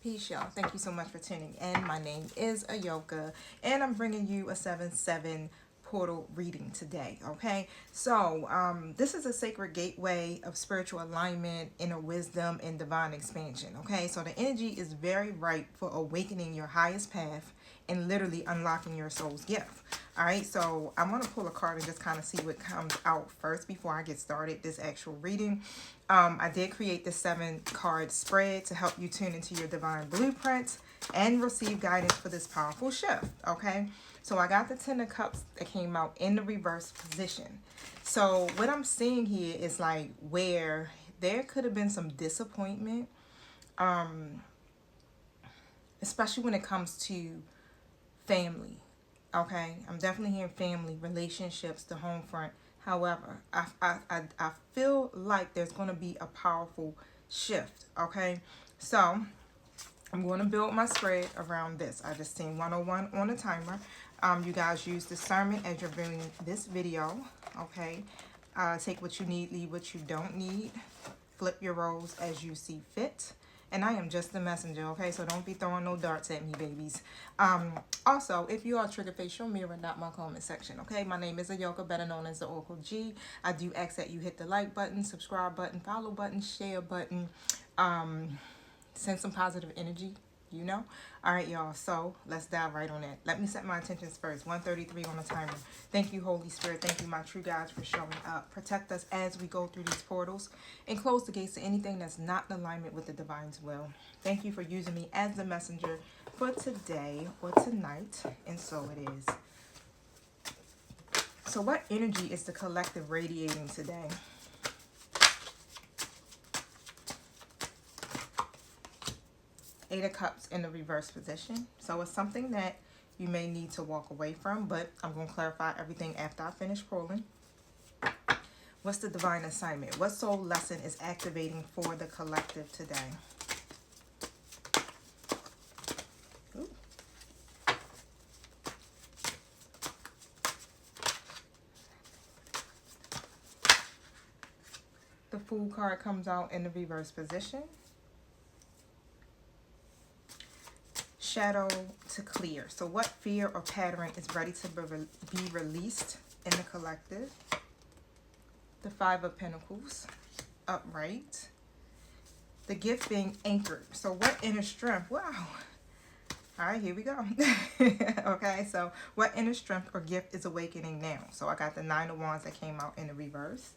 Peace, y'all. Thank you so much for tuning in. My name is Ahyoka, and I'm bringing you a 7/7 portal reading today. Okay, so this is a sacred gateway of spiritual alignment, inner wisdom, and divine expansion. Okay, so the energy is very ripe for awakening your highest path and literally unlocking your soul's gift. All right, so I'm going to pull a card and just kind of see what comes out first before I get started this actual reading. I did create this 7-card spread to help you tune into your divine blueprints and receive guidance for this powerful shift. Okay, so I got the 10 of Cups that came out in the reverse position. So what I'm seeing here is like where there could have been some disappointment, especially when it comes to family. Okay, I'm definitely hearing family, relationships, the home front. However, I feel like there's going to be a powerful shift. Okay, so I'm going to build my spread around this. I just seen 101 on the timer. You guys use discernment as you're viewing this video. Okay, take what you need, leave what you don't need. Flip your roles as you see fit. And I am just the messenger, okay? So don't be throwing no darts at me, babies. Also, if you are trigger face, show mirror, not my comment section, okay? My name is Ahyoka, better known as the Oracle G. I do ask that you hit the like button, subscribe button, follow button, share button, send some positive energy, you know. All right, y'all, so let's dive right on that. Let me set my intentions first. 133 on the timer. Thank you, Holy Spirit. Thank you, my true guides, for showing up. Protect us as we go through these portals and close the gates to anything that's not in alignment with the divine's will. Thank you for using me as the messenger for today or tonight, and so it is. So what energy is the collective radiating today? Eight of Cups in the reverse position. So it's something that you may need to walk away from, but I'm going to clarify everything after I finish pulling. What's the divine assignment? What soul lesson is activating for the collective today? Ooh. The Fool card comes out in the reverse position. Shadow to clear. So what fear or pattern is ready to be released in the collective? The Five of Pentacles, upright. The gift being anchored. So what inner strength? Wow. All right, here we go. Okay, so what inner strength or gift is awakening now? So I got the Nine of Wands that came out in the reverse.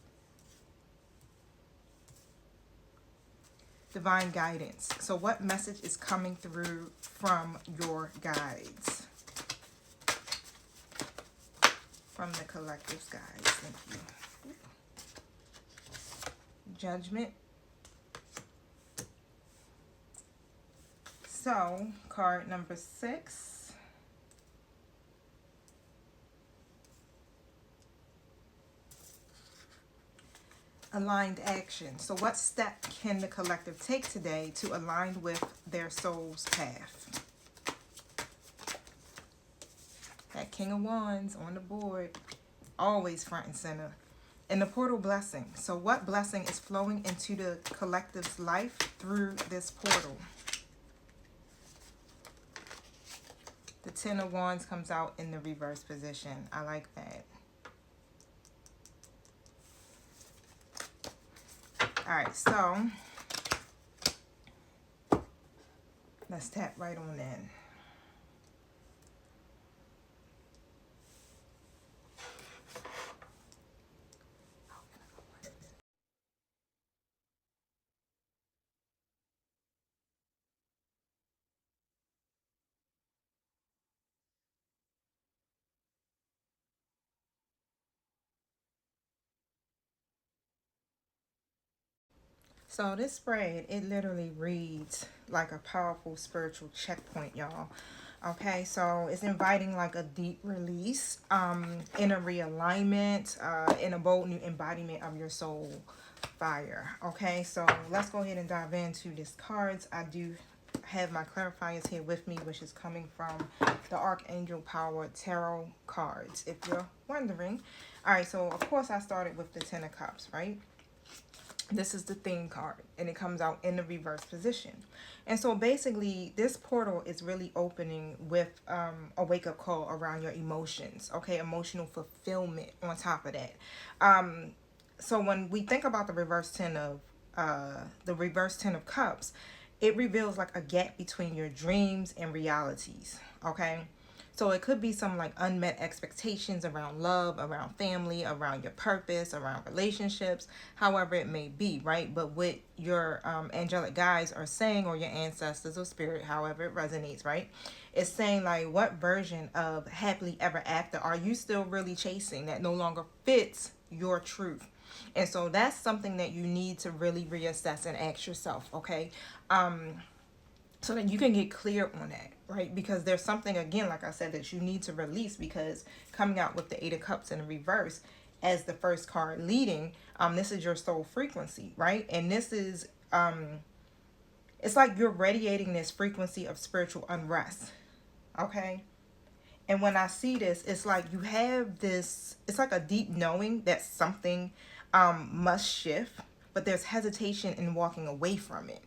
Divine guidance. So what message is coming through from your guides? From the collective's guides. Thank you. Judgment. So card number 6. Aligned action. So what step can the collective take today to align with their soul's path? That King of Wands on the board, always front and center. And the portal blessing. So what blessing is flowing into the collective's life through this portal? The Ten of Wands comes out in the reverse position. I like that. All right, so let's tap right on in. So this spread, it literally reads like a powerful spiritual checkpoint, y'all. Okay, so it's inviting like a deep release, in a realignment, in a bold new embodiment of your soul fire. Okay, so let's go ahead and dive into these cards. I do have my clarifiers here with me, which is coming from the Archangel Power Tarot cards, if you're wondering. All right, so of course I started with the Ten of Cups, right? This is the theme card, and it comes out in the reverse position. And so basically, this portal is really opening with a wake-up call around your emotions, okay? Emotional fulfillment on top of that. So when we think about the reverse 10 of cups, it reveals like a gap between your dreams and realities, okay? So it could be some like unmet expectations around love, around family, around your purpose, around relationships, however it may be, right? But what your angelic guides are saying, or your ancestors or spirit, however it resonates, right? It's saying like, what version of happily ever after are you still really chasing that no longer fits your truth? And so that's something that you need to really reassess and ask yourself, okay? So that you can get clear on that, right? Because there's something, again, like I said, that you need to release, because coming out with the 8 of Cups in the reverse as the first card leading, this is your soul frequency, right? And this is, it's like you're radiating this frequency of spiritual unrest, okay? And when I see this, it's like you have this, it's like a deep knowing that something must shift, but there's hesitation in walking away from it.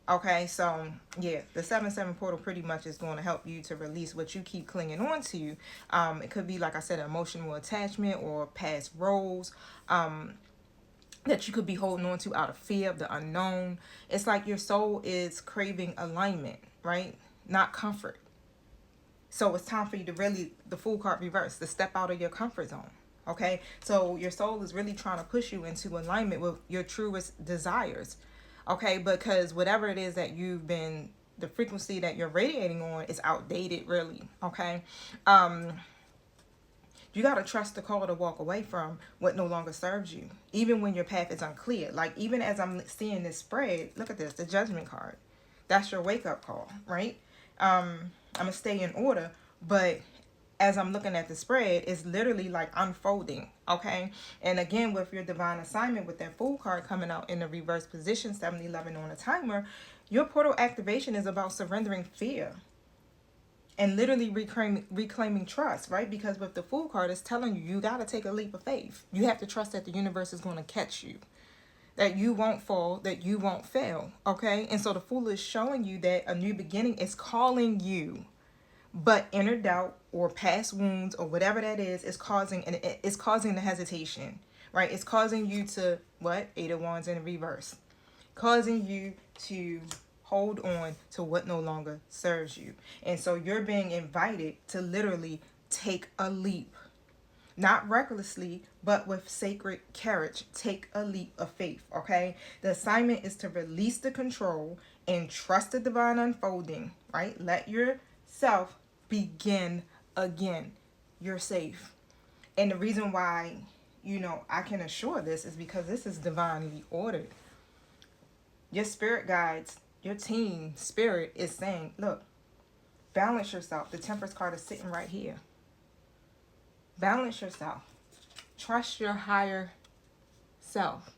Okay, so yeah, the 7-7 portal pretty much is going to help you to release what you keep clinging on to. It could be, like I said, emotional attachment or past roles that you could be holding on to out of fear of the unknown. It's like your soul is craving alignment, right? Not comfort. So it's time for you to really, the Fool card reverse, to step out of your comfort zone. Okay, so your soul is really trying to push you into alignment with your truest desires. Okay, because whatever it is that you've been, the frequency that you're radiating on is outdated, really. Okay, you got to trust the call to walk away from what no longer serves you, even when your path is unclear. Like, even as I'm seeing this spread, look at this, the Judgment card. That's your wake-up call, right? I'm gonna stay in order, but as I'm looking at the spread, it's literally like unfolding, okay? And again, with your divine assignment, with that Fool card coming out in the reverse position, 7-11 on a timer, your portal activation is about surrendering fear and literally reclaiming trust, right? Because with the Fool card, it's telling you, you got to take a leap of faith. You have to trust that the universe is going to catch you, that you won't fall, that you won't fail, okay? And so the Fool is showing you that a new beginning is calling you. But inner doubt or past wounds or whatever that is causing, and it's causing the hesitation, right? It's causing you to, what? 8 of Wands in the reverse. Causing you to hold on to what no longer serves you. And so you're being invited to literally take a leap. Not recklessly, but with sacred courage. Take a leap of faith, okay? The assignment is to release the control and trust the divine unfolding, right? Let yourself begin again. You're safe. And the reason why, I can assure this is because this is divinely ordered. Your spirit guides, your team spirit is saying, look, balance yourself. The Temperance card is sitting right here. Balance yourself. Trust your higher self.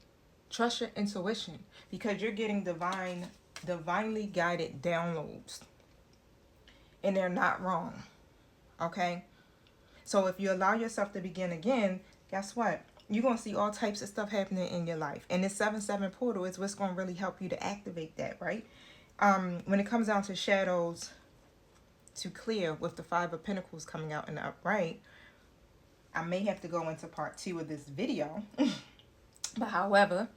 Trust your intuition, because you're getting divinely guided downloads. And they're not wrong. Okay? So if you allow yourself to begin again, guess what? You're going to see all types of stuff happening in your life. And this 7-7 portal is what's going to really help you to activate that, right? When it comes down to shadows to clear with the 5 of Pentacles coming out in the upright, I may have to go into part 2 of this video. But however,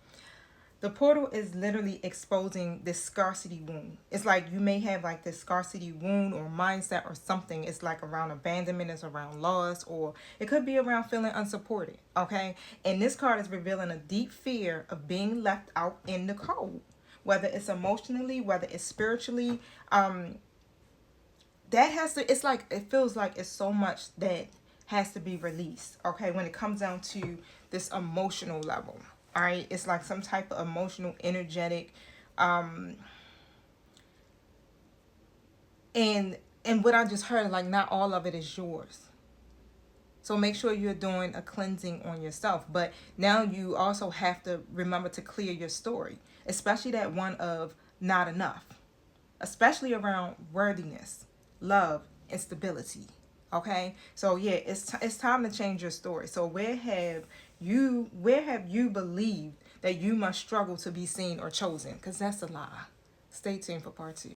the portal is literally exposing this scarcity wound. It's like you may have like this scarcity wound or mindset or something. It's like around abandonment, it's around loss, or it could be around feeling unsupported, okay? And this card is revealing a deep fear of being left out in the cold. Whether it's emotionally, whether it's spiritually, it's like, it feels like it's so much that has to be released, okay, when it comes down to this emotional level. All right, it's like some type of emotional, energetic, and what I just heard, like, not all of it is yours. So make sure you're doing a cleansing on yourself. But now you also have to remember to clear your story, especially that one of not enough, especially around worthiness, love, and stability. Okay, so yeah, it's time to change your story. So where have you believed that you must struggle to be seen or chosen, because that's a lie. Stay tuned for part 2.